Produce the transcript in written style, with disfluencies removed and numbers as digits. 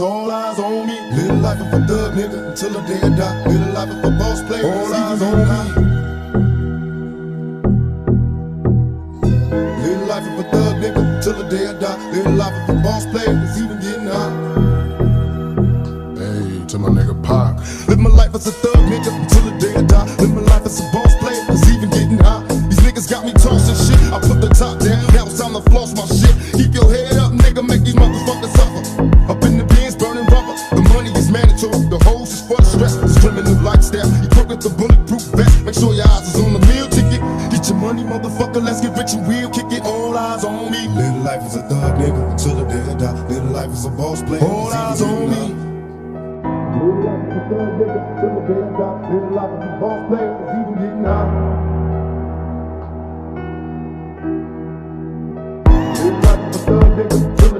all eyes on me. Live life of a thug nigga until the day I die. Live life of a boss player, all eyes on me. Live life of a thug nigga until the day I die. Live life of a boss player, it's even getting hot. Hey, to my nigga Pac. Live my life as a thug nigga until the day I die. Live my life as a boss player, it's even getting hot. These niggas got me tossing shit. I put the top down, now it's time to floss my shit. Keep your head up, nigga, make these motherfuckers suffer. Up in the bins, burning rubber. The money is mandatory, the hose is for the stress. It's criminal lifestyle. You broke with the bulletproof vest. Make sure your eyes is on the meal ticket. Get your money, motherfucker, let's get rich and real. Kick it, all eyes on me. Live life as a thug nigga until the day I die. Live life as a boss player, all eyes on me. Live life as a thug nigga until the day I die. Live life as a boss player, it's even getting hot. Live life as a thug nigga until